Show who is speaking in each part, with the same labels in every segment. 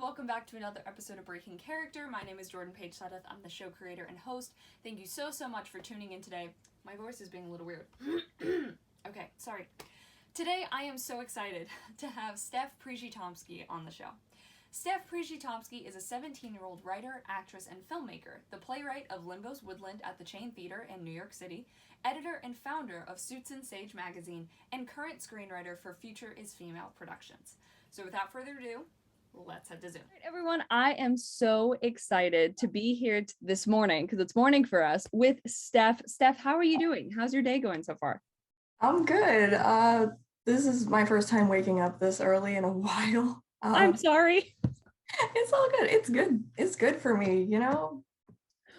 Speaker 1: welcome back to another episode of Breaking Character. My name is Jordan Page Suddeth. I'm the show creator and host. Thank you so much for tuning in today. My voice is being a little weird. Okay, sorry. Today I am so excited to have Steph Przecitomski on the show. Steph Przecitomski is a 17-year-old writer, actress, and filmmaker, the playwright of Limbo's Woodland at the Chain Theater in New York City, editor and founder of Suits and Sage magazine, and current screenwriter for Future is Female Productions. So without further ado, let's head to Zoom.
Speaker 2: All right, everyone, I am so excited to be here this morning, because it's morning for us, with Steph. Steph, how are you doing? How's your day going so far?
Speaker 3: I'm good. This is my first time waking up this early in a while.
Speaker 2: I'm sorry.
Speaker 3: It's all good. It's good. It's good for me, you know?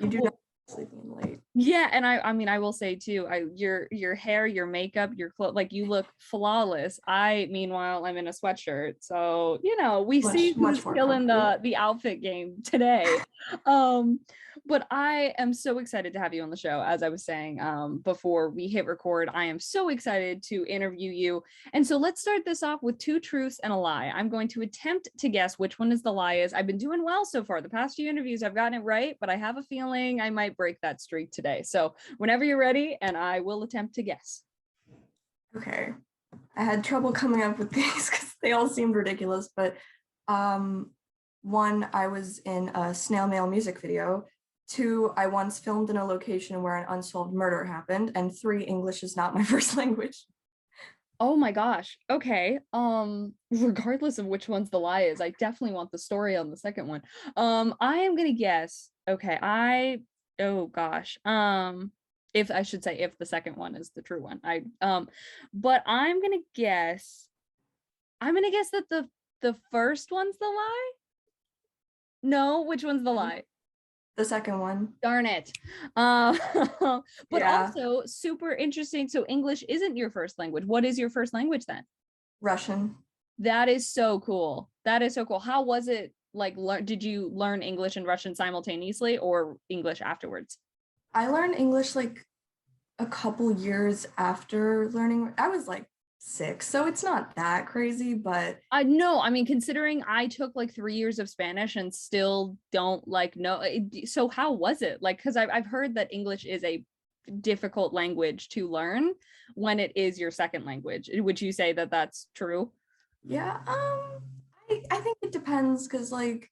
Speaker 3: You do not sleeping late.
Speaker 2: Yeah, and I mean, I will say too, your hair, your makeup, your clothes, like you look flawless. Meanwhile, I'm in a sweatshirt, so you know we see who's still in the outfit game today. But I am so excited to have you on the show. As I was saying before we hit record, I am so excited to interview you. And so let's start this off with two truths and a lie. I'm going to attempt to guess which one is the lie is. I've been doing well so far. The past few interviews, I've gotten it right, but I have a feeling I might break that streak today. So whenever you're ready, and I will attempt to guess.
Speaker 3: Okay. I had trouble coming up with these because they all seemed ridiculous, but one, I was in a snail mail music video. Two, I once filmed in a location where an unsolved murder happened. And three, English is not my first language.
Speaker 2: Oh my gosh. Okay. Regardless of which one's the lie is, I definitely want the story on the second one. I am gonna guess. Okay, oh gosh. If I should say if the second one is the true one. But I'm gonna guess that the first one's the lie. No, which one's the lie?
Speaker 3: The second one.
Speaker 2: Darn it. But
Speaker 3: Yeah.
Speaker 2: Also super interesting. So English isn't your first language. What is your first language then?
Speaker 3: Russian.
Speaker 2: That is so cool. That is so cool. How was it like? Did you learn English and Russian simultaneously or English afterwards?
Speaker 3: I learned English like a couple years after learning. I was like 6, so it's not that crazy, but
Speaker 2: No, I mean, considering I took like 3 years of Spanish and still don't like know. So how was it like? Because I've heard that English is a difficult language to learn when it is your second language. Would you say that that's true?
Speaker 3: Yeah, I think it depends because like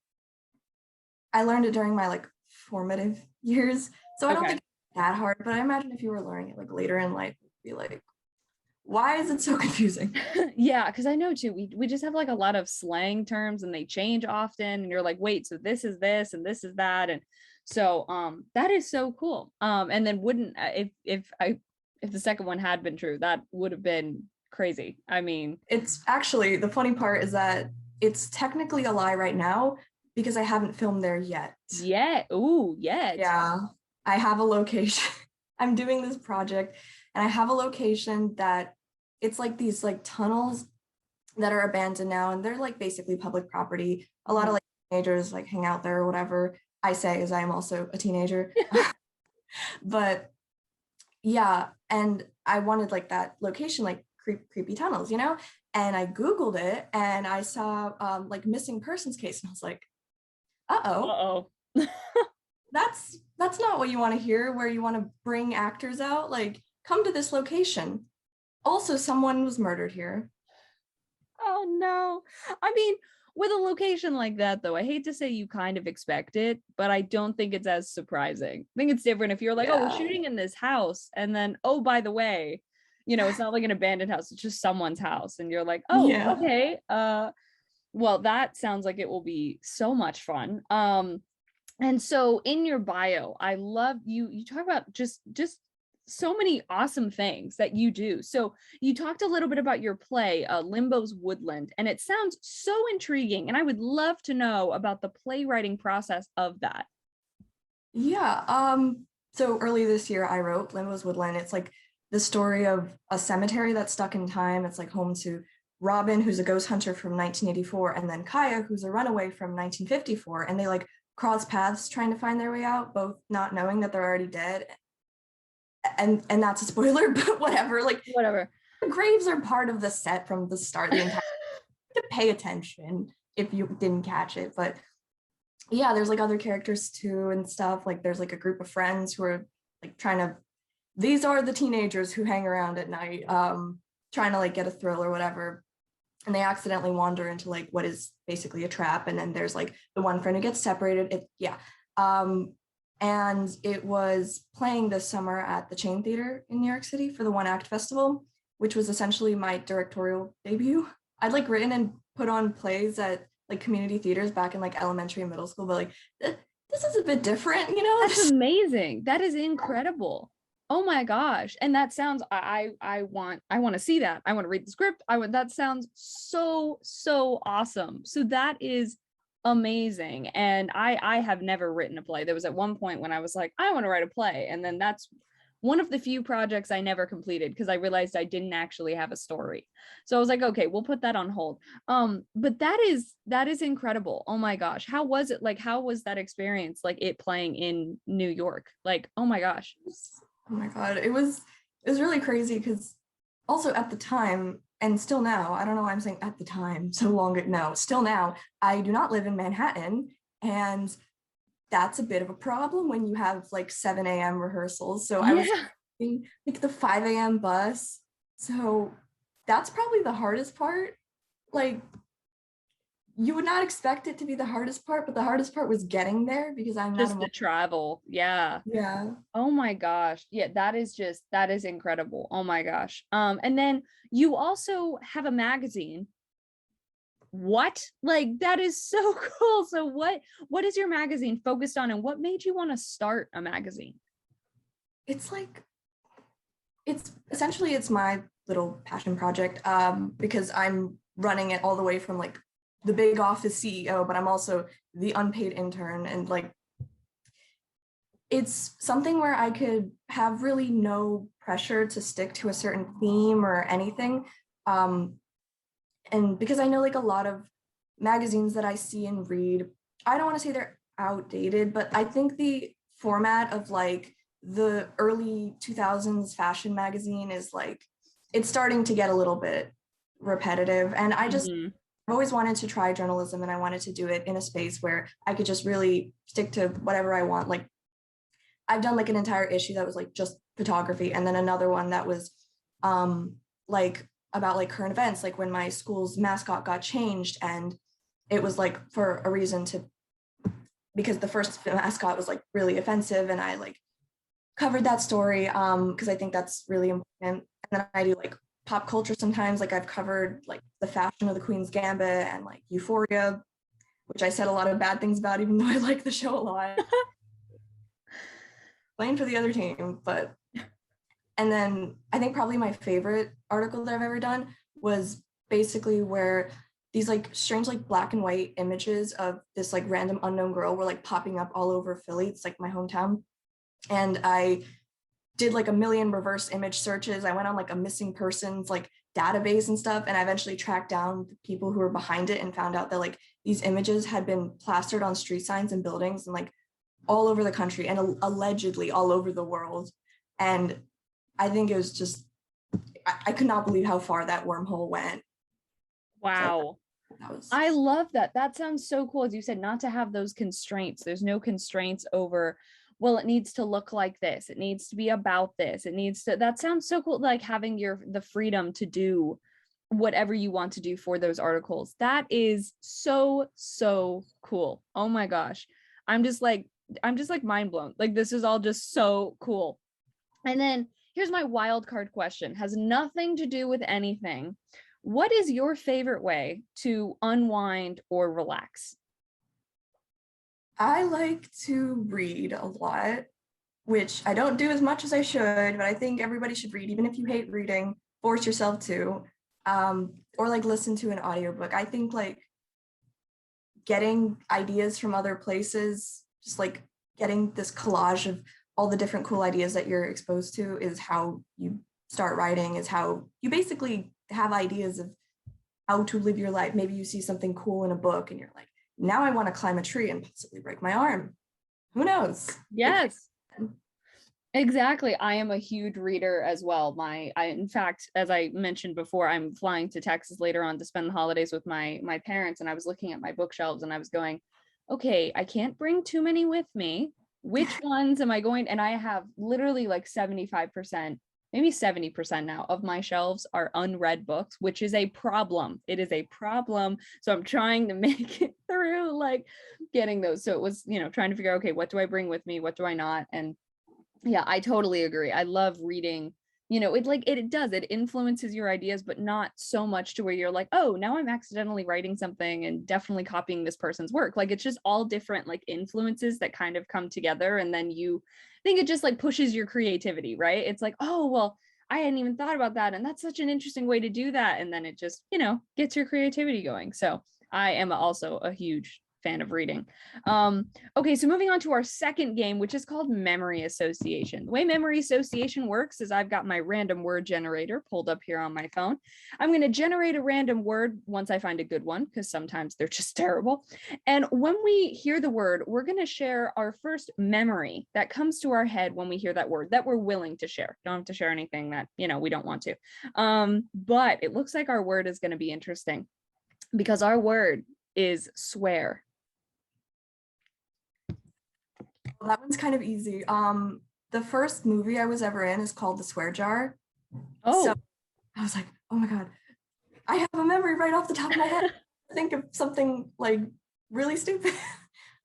Speaker 3: I learned it during my like formative years, so I don't think it's that hard. But I imagine if you were learning it like later in life, it'd be like, why is it so confusing?
Speaker 2: Yeah, because I know too, we just have like a lot of slang terms and they change often, and you're like, wait, so this is this and this is that, and so that is so cool. And then wouldn't if the second one had been true, that would have been crazy. I mean,
Speaker 3: it's actually the funny part is that it's technically a lie right now because I haven't filmed there yet.
Speaker 2: Ooh, yet.
Speaker 3: Yeah, I have a location. I'm doing this project and I have a location that it's like these like tunnels that are abandoned now, and they're like basically public property. A lot of like teenagers like hang out there or whatever. I say as I am also a teenager. But yeah, and I wanted like that location, like creepy tunnels, you know? And I Googled it and I saw like missing persons case, and I was like, uh-oh. That's not what you want to hear, where you want to bring actors out. Like, come to this location. Also, someone was murdered here.
Speaker 2: Oh no. I mean, with a location like that though, I hate to say you kind of expect it, but I don't think it's as surprising. I think it's different if you're like, oh, we're shooting in this house, and then, oh, by the way, you know, it's not like an abandoned house, it's just someone's house, and you're like, oh, yeah. Okay. Well, that sounds like it will be so much fun. And so in your bio, I love you talk about just so many awesome things that you do. So you talked a little bit about your play, Limbo's Woodland, and it sounds so intriguing. And I would love to know about the playwriting process of that.
Speaker 3: Yeah. So early this year, I wrote Limbo's Woodland. It's like the story of a cemetery that's stuck in time. It's like home to Robin, who's a ghost hunter from 1984, and then Kaya, who's a runaway from 1954. And they like cross paths trying to find their way out, both not knowing that they're already dead. And that's a spoiler, but whatever. The graves are part of the set from the start. The entire to pay attention. if you didn't catch it. But yeah, there's like other characters too and stuff. Like there's like a group of friends who are like trying to, these are the teenagers who hang around at night, trying to like get a thrill or whatever. And they accidentally wander into like what is basically a trap. And then there's like the one friend who gets separated. And it was playing this summer at the Chain Theater in New York City for the One Act Festival, which was essentially my directorial debut. I'd like written and put on plays at like community theaters back in like elementary and middle school, but like this is a bit different, you know?
Speaker 2: That's amazing. That is incredible. Oh my gosh. And that sounds, I want to see that. I want to read the script. That sounds so awesome. So that is amazing. And I have never written a play. There was at one point when I was like, I want to write a play. And then that's one of the few projects I never completed because I realized I didn't actually have a story. So I was like, okay, we'll put that on hold. But that is incredible. Oh my gosh. How was it? Like, how was that experience? Like it playing in New York? Like, oh my gosh.
Speaker 3: Oh my God. It was really crazy because also at the time, and still now, I don't know why I'm saying at the time so long ago. No, still now, I do not live in Manhattan. And that's a bit of a problem when you have like 7 a.m. rehearsals. So I was taking like the 5 a.m. bus. So that's probably the hardest part. Like you would not expect it to be the hardest part, but the hardest part was getting there because I'm
Speaker 2: just
Speaker 3: not
Speaker 2: the travel. Yeah. Oh my gosh. Yeah, that is incredible. Oh my gosh. And then you also have a magazine. What? Like that is so cool. So what is your magazine focused on and what made you want to start a magazine?
Speaker 3: It's essentially my little passion project because I'm running it all the way from like the big office CEO, but I'm also the unpaid intern. And like, it's something where I could have really no pressure to stick to a certain theme or anything. And because I know like a lot of magazines that I see and read, I don't want to say they're outdated, but I think the format of like the early 2000s fashion magazine is like, it's starting to get a little bit repetitive. And I just, I've always wanted to try journalism and I wanted to do it in a space where I could just really stick to whatever I want. Like I've done like an entire issue that was like just photography and then another one that was like about like current events, like when my school's mascot got changed and it was like for a reason because the first mascot was like really offensive and I like covered that story because I think that's really important. And then I do like pop culture sometimes, like I've covered like the fashion of the Queen's Gambit and like Euphoria, which I said a lot of bad things about even though I like the show a lot. Playing for the other team, but and then I think probably my favorite article that I've ever done was basically where these like strange like black and white images of this like random unknown girl were like popping up all over Philly. It's like my hometown. And I did like a million reverse image searches. I went on like a missing persons like database and stuff. And I eventually tracked down the people who were behind it and found out that like these images had been plastered on street signs and buildings and like all over the country and allegedly all over the world. And I think it was just, I could not believe how far that wormhole went.
Speaker 2: Wow.
Speaker 3: So
Speaker 2: I love that. That sounds so cool. As you said, not to have those constraints. There's no constraints over, well, it needs to look like this. It needs to be about this. It needs to, that sounds so cool. Like having the freedom to do whatever you want to do for those articles. That is so cool. Oh my gosh. I'm just like mind blown. Like this is all just so cool. And then here's my wild card question. Has nothing to do with anything. What is your favorite way to unwind or relax?
Speaker 3: I like to read a lot, which I don't do as much as I should, but I think everybody should read, even if you hate reading, force yourself to, or like listen to an audiobook. I think like getting ideas from other places, just like getting this collage of all the different cool ideas that you're exposed to is how you start writing, is how you basically have ideas of how to live your life. Maybe you see something cool in a book and you're like, now I want to climb a tree and possibly break my arm. Who knows?
Speaker 2: Yes. Exactly. I am a huge reader as well. In fact, as I mentioned before, I'm flying to Texas later on to spend the holidays with my parents, and I was looking at my bookshelves and I was going, okay, I can't bring too many with me. Which ones am I going? And I have literally like 75%, maybe 70% now of my shelves are unread books, which is a problem. It is a problem. So I'm trying to make it through like getting those. So it was, trying to figure out, okay, what do I bring with me? What do I not? And yeah, I totally agree. I love reading. It does. It influences your ideas, but not so much to where you're like, oh, now I'm accidentally writing something and definitely copying this person's work. Like it's just all different like influences that kind of come together. And then I think it just like pushes your creativity, right? It's like, oh, well, I hadn't even thought about that. And that's such an interesting way to do that. And then it just, gets your creativity going. So I am also a huge fan of reading. Okay, so moving on to our second game, which is called memory association. The way memory association works is I've got my random word generator pulled up here on my phone. I'm going to generate a random word once I find a good one, because sometimes they're just terrible. And when we hear the word, we're going to share our first memory that comes to our head when we hear that word that we're willing to share. Don't have to share anything that, we don't want to. But it looks like our word is going to be interesting because our word is swear.
Speaker 3: Well, that one's kind of easy. The first movie I was ever in is called The Swear Jar.
Speaker 2: Oh,
Speaker 3: So I was like, oh my God, I have a memory right off the top of my head. Think of something like really stupid.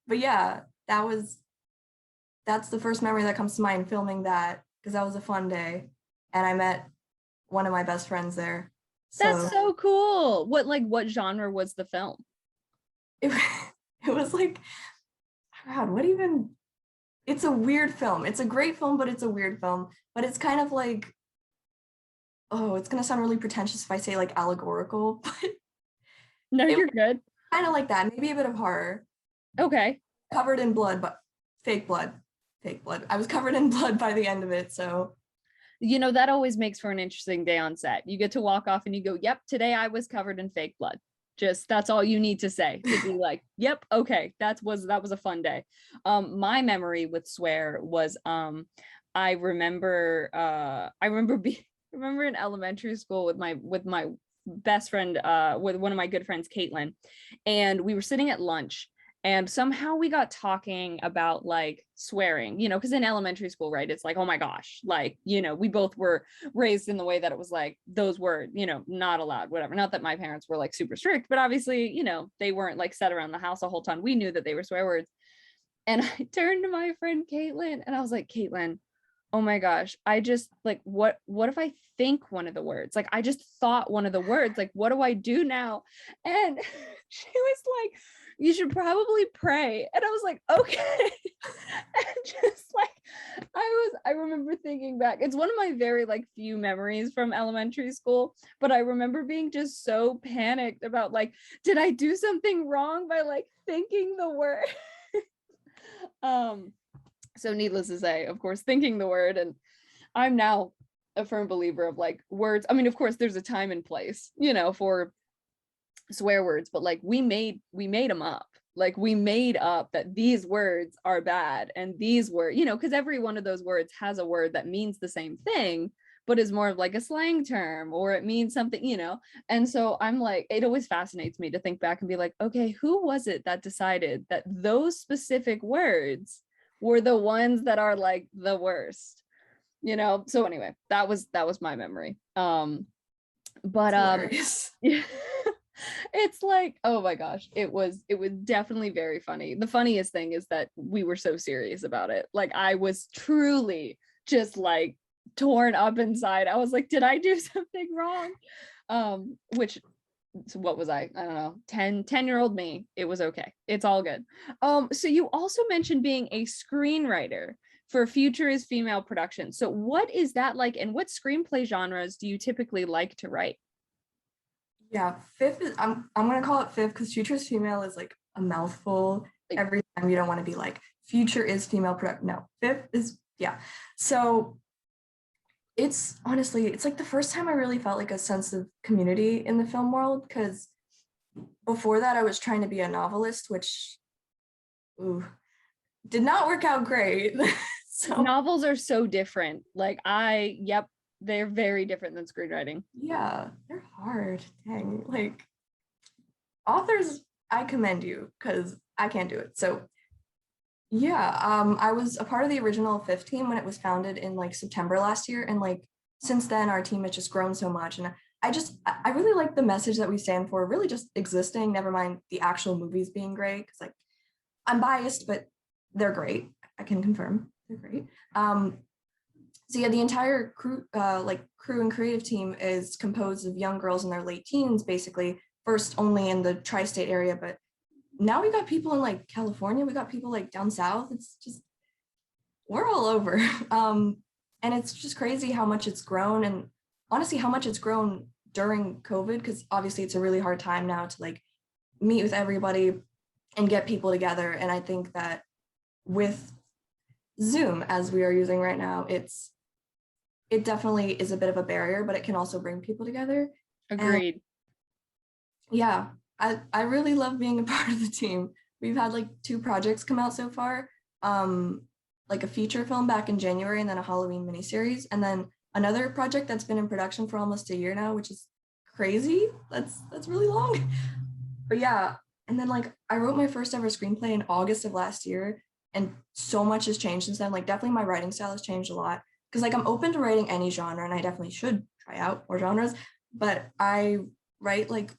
Speaker 3: But yeah, that's the first memory that comes to mind, filming that, because that was a fun day. And I met one of my best friends there.
Speaker 2: that's so cool. What genre was the film?
Speaker 3: It, it was like, God, it's a weird film. It's a great film, but it's a weird film. But it's kind of like, oh, it's gonna sound really pretentious if I say like allegorical, but
Speaker 2: No, you're good.
Speaker 3: kind of like that. Maybe a bit of horror.
Speaker 2: Okay.
Speaker 3: Covered in blood, but fake blood. Fake blood. I was covered in blood by the end of it, so.
Speaker 2: That always makes for an interesting day on set. You get to walk off and you go, yep, today I was covered in fake blood. Just that's all you need to say to be like, yep, okay, that was a fun day. My memory with swear was I remember remember in elementary school with my best friend, with one of my good friends, Caitlin, and we were sitting at lunch and somehow we got talking about like swearing, because in elementary school, right, it's like, oh my gosh, like, we both were raised in the way that it was like those were, not allowed, whatever. Not that my parents were like super strict, but obviously, they weren't like set around the house the whole time. We knew that they were swear words. And I turned to my friend Caitlin and I was like, Caitlin, oh my gosh, I just like, what if I think one of the words? Like, I just thought one of the words, like, what do I do now? And she was like, you should probably pray. And I was like, okay. And just like, I remember thinking back, it's one of my very like few memories from elementary school, but I remember being just so panicked about like, did I do something wrong by like thinking the word? So needless to say, of course, thinking the word, and I'm now a firm believer of like words. I mean, of course, there's a time and place, for swear words, but like we made them up. Like we made up that these words are bad and these were, because every one of those words has a word that means the same thing, but is more of like a slang term or it means something, And so I'm like, it always fascinates me to think back and be like, okay, who was it that decided that those specific words were the ones that are like the worst, So anyway, that was my memory. But yeah. It's like, oh my gosh, it was definitely very funny. The funniest thing is that we were so serious about it. Like I was truly just like torn up inside. I was like, did I do something wrong? Which, so what was I don't know, 10-year-old me, it was okay, it's all good. So you also mentioned being a screenwriter for Future is Female production. So what is that like, and what screenplay genres do you typically like to write?
Speaker 3: Yeah, fifth is I'm gonna call it fifth because future is female is like a mouthful. Every time you don't want to be like future is female product. No, fifth is yeah. So it's honestly, it's like the first time I really felt like a sense of community in the film world, because before that I was trying to be a novelist, which did not work out great. So
Speaker 2: Novels are so different. Like yep, they're very different than screenwriting.
Speaker 3: yeah, they're hard. Dang. Like authors, I commend you because I can't do it. So yeah, I was a part of the original fifth team when it was founded in like September last year. And like since then our team has just grown so much. And I really like the message that we stand for, really just existing, never mind the actual movies being great. Cause like I'm biased, but they're great. I can confirm they're great. So yeah, the entire crew, crew and creative team is composed of young girls in their late teens, basically, first only in the tri-state area, but now we got people in like California, we got people like down south. It's just, we're all over. And it's just crazy how much it's grown, and honestly, how much it's grown during COVID, because obviously it's a really hard time now to like meet with everybody and get people together. And I think that with Zoom, as we are using right now, it definitely is a bit of a barrier, but it can also bring people together.
Speaker 2: Agreed.
Speaker 3: Yeah, I really love being a part of the team. We've had like 2 projects come out so far, like a feature film back in January and then a Halloween miniseries, and then another project that's been in production for almost a year now, which is crazy. That's really long. But yeah, and then like I wrote my first ever screenplay in August of last year, and so much has changed since then. Like definitely my writing style has changed a lot, because like I'm open to writing any genre, and I definitely should try out more genres, but I write like,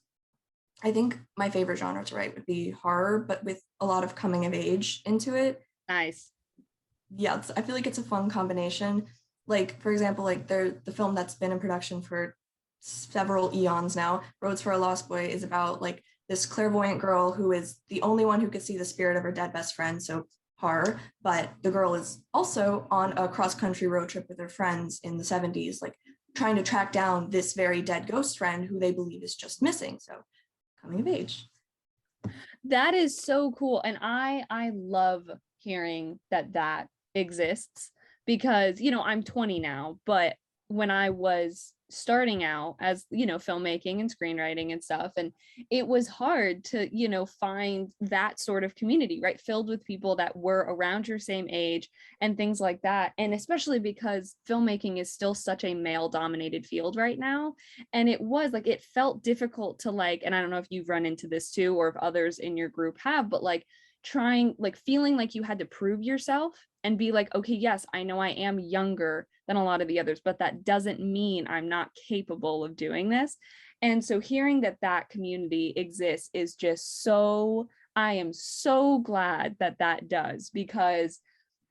Speaker 3: I think my favorite genre to write would be horror, but with a lot of coming of age into it.
Speaker 2: Nice.
Speaker 3: Yeah, I feel like it's a fun combination. Like for example, like the film that's been in production for several eons now, Roads for a Lost Boy, is about like this clairvoyant girl who is the only one who could see the spirit of her dead best friend, so horror. But the girl is also on a cross-country road trip with her friends in the 70s, like trying to track down this very dead ghost friend who they believe is just missing. So coming of age.
Speaker 2: That is so cool. And I love hearing that exists, because, I'm 20 now, but when I was starting out as, filmmaking and screenwriting and stuff, and it was hard to, find that sort of community, right? Filled with people that were around your same age and things like that. And especially because filmmaking is still such a male dominated field right now. And it felt difficult to like, and I don't know if you've run into this too, or if others in your group have, but like feeling like you had to prove yourself and be like, okay, yes, I know I am younger than a lot of the others, but that doesn't mean I'm not capable of doing this. And so hearing that community exists is just I am so glad that does, because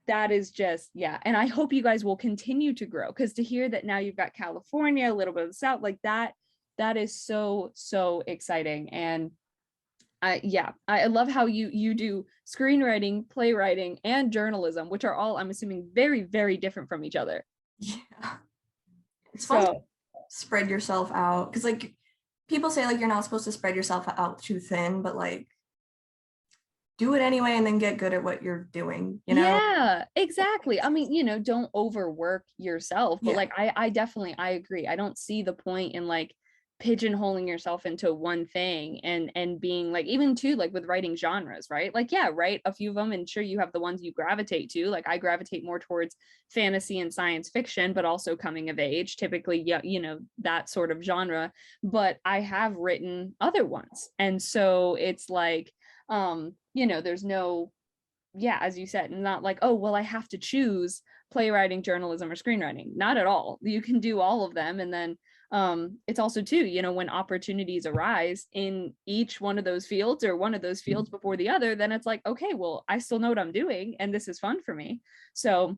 Speaker 2: that is just, yeah. And I hope you guys will continue to grow, because to hear that now you've got California, a little bit of the South, like that is so exciting. And I love how you do screenwriting, playwriting, and journalism, which are all, I'm assuming, very, very different from each other.
Speaker 3: Yeah. It's fun to spread yourself out, because like people say like you're not supposed to spread yourself out too thin, but like do it anyway and then get good at what you're doing,
Speaker 2: Yeah, exactly. I mean, don't overwork yourself, but
Speaker 3: Yeah.
Speaker 2: like I definitely I agree. I don't see the point in like pigeonholing yourself into one thing and being like, even too, like with writing genres, right? Like, yeah, write a few of them, and sure, you have the ones you gravitate to. Like I gravitate more towards fantasy and science fiction, but also coming of age, typically, yeah, that sort of genre. But I have written other ones, and so it's like, there's no, yeah, as you said, not like, oh, well, I have to choose playwriting, journalism, or screenwriting. Not at all. You can do all of them. And then it's also too, when opportunities arise in each one of those fields, or one of those fields before the other, then it's like, okay, well, I still know what I'm doing, and this is fun for me. So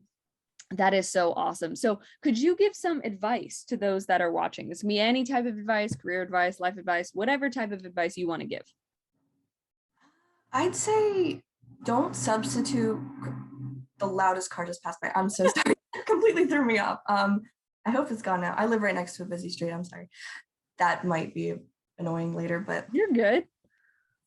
Speaker 2: that is so awesome. So could you give some advice to those that are watching? This can be any type of advice, career advice, life advice, whatever type of advice you want to give.
Speaker 3: I'd say don't substitute. The loudest car just passed by. I'm so sorry. Completely threw me off. I hope it's gone now. I live right next to a busy street. I'm sorry. That might be annoying later, but
Speaker 2: You're good.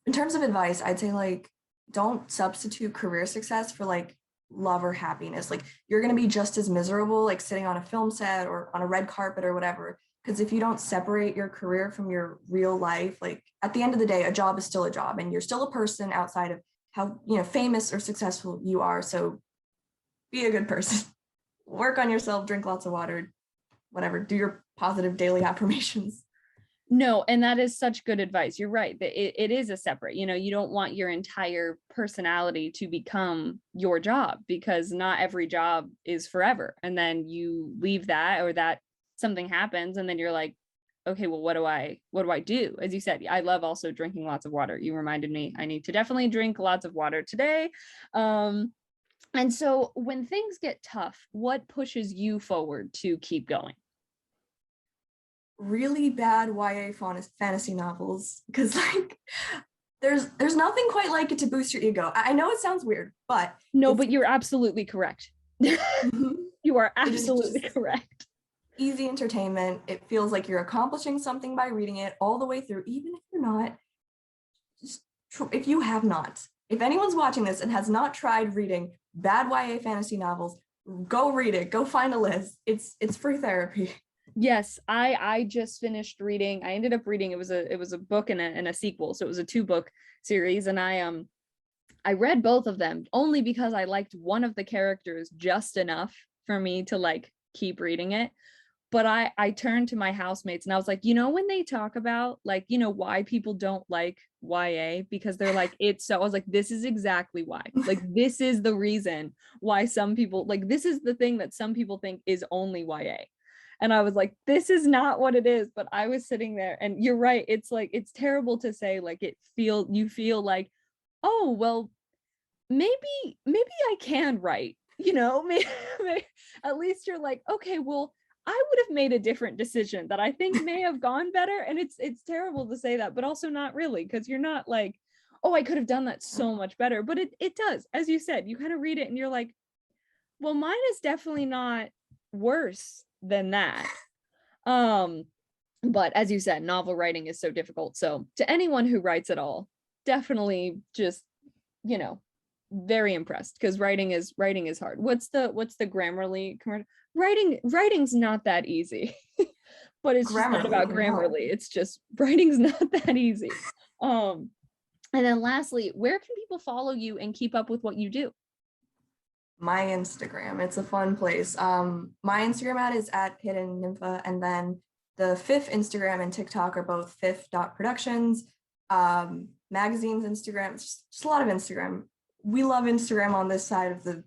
Speaker 3: in terms of advice, I'd say like don't substitute career success for like love or happiness. Like you're going to be just as miserable like sitting on a film set or on a red carpet or whatever, because if you don't separate your career from your real life, like at the end of the day, a job is still a job, and you're still a person outside of how famous or successful you are. So be a good person. Work on yourself, drink lots of water, whatever. Do your positive daily affirmations.
Speaker 2: No, and that is such good advice. You're right. That it is a separate, you don't want your entire personality to become your job, because not every job is forever. And then you leave that, or that something happens, and then you're like, okay, well, what do I do? As you said, I love also drinking lots of water. You reminded me, I need to definitely drink lots of water today. And so when things get tough, what pushes you forward to keep going?
Speaker 3: Really bad YA fantasy novels, because like there's nothing quite like it to boost your ego. I know it sounds weird, but
Speaker 2: No, but you're absolutely correct.
Speaker 3: Mhm.
Speaker 2: You are
Speaker 3: It is
Speaker 2: absolutely
Speaker 3: just
Speaker 2: correct.
Speaker 3: easy entertainment. It feels like you're accomplishing something by reading it all the way through, even if you're not. Just if you have not, if anyone's watching this and has not tried reading bad YA fantasy novels, go read it. Go find a list. It's free therapy.
Speaker 2: Yes, I just finished reading. I ended up reading, it was a book and a sequel. So it was a 2-book series, and I read both of them only because I liked one of the characters just enough for me to like keep reading it. But I turned to my housemates and I was like, when they talk about like, why people don't like YA, because they're like, I was like, this is exactly why. Like, this is the reason why some people, like, this is the thing that some people think is only YA. And I was like, this is not what it is. But I was sitting there, and you're right. It's like, it's terrible to say, like, you feel like, oh, well, maybe I can write, maybe, at least you're like, okay, well, I would have made a different decision that I think may have gone better. And it's terrible to say that, but also not really, because you're not like, oh, I could have done that so much better. But it does, as you said, you kind of read it and you're like, well, mine is definitely not worse than that. But as you said, novel writing is so difficult. So to anyone who writes at all, definitely just, very impressed, because writing is hard. What's the Grammarly commercial? Writing's not that easy. But it's just not about Grammarly. It's just writing's not that easy. And then lastly, where can people follow you and keep up with what you do?
Speaker 3: My Instagram, it's a fun place. My Instagram ad is at Hidden Nympha, and then the fifth Instagram and TikTok are both fifth.productions. Magazine's Instagram, it's just a lot of Instagram. We love Instagram on this side of the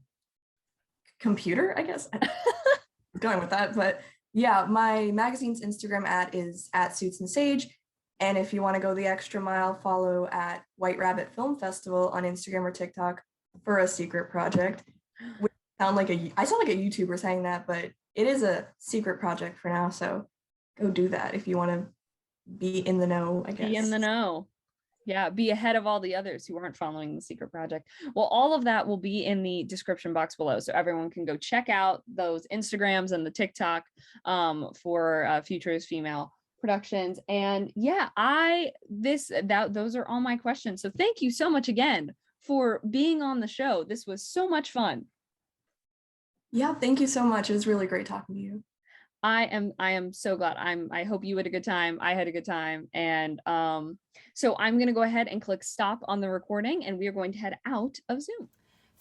Speaker 3: computer, I guess. I'm going with that, but yeah, my magazine's Instagram ad is at Suits and Sage. And if you want to go the extra mile, follow at White Rabbit Film Festival on Instagram or TikTok for a secret project. I sound like a YouTuber saying that, but it is a secret project for now. So go do that if you want to be in the know, I guess.
Speaker 2: Be in the know. Yeah, be ahead of all the others who aren't following the secret project. Well, all of that will be in the description box below, so everyone can go check out those Instagrams and the TikTok for Futures Female Productions. And yeah, those are all my questions. So thank you so much again for being on the show. This was so much fun.
Speaker 3: Yeah, thank you so much. It was really great talking to you.
Speaker 2: I am so glad. I hope you had a good time. I had a good time. And so I'm going to go ahead and click stop on the recording, and we are going to head out of Zoom.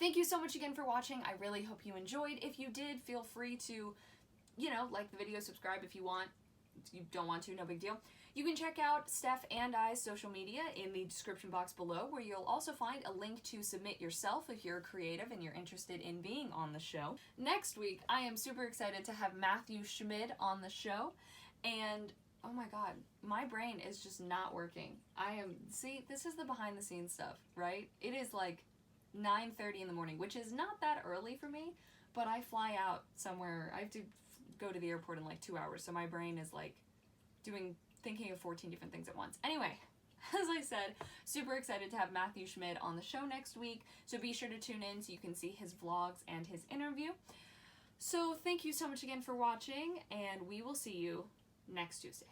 Speaker 1: Thank you so much again for watching. I really hope you enjoyed. If you did, feel free to, like the video, subscribe if you want. If you don't want to, no big deal. You can check out Steph and I's social media in the description box below, where you'll also find a link to submit yourself if you're creative and you're interested in being on the show. Next week, I am super excited to have Matthew Schmid on the show, and oh my god, my brain is just not working. See, this is the behind the scenes stuff, right? It is like 9:30 in the morning, which is not that early for me, but I fly out somewhere. I have to go to the airport in like 2 hours, so my brain is like thinking of 14 different things at once. Anyway, as I said, super excited to have Matthew Schmid on the show next week, so be sure to tune in so you can see his vlogs and his interview. So thank you so much again for watching, and we will see you next Tuesday.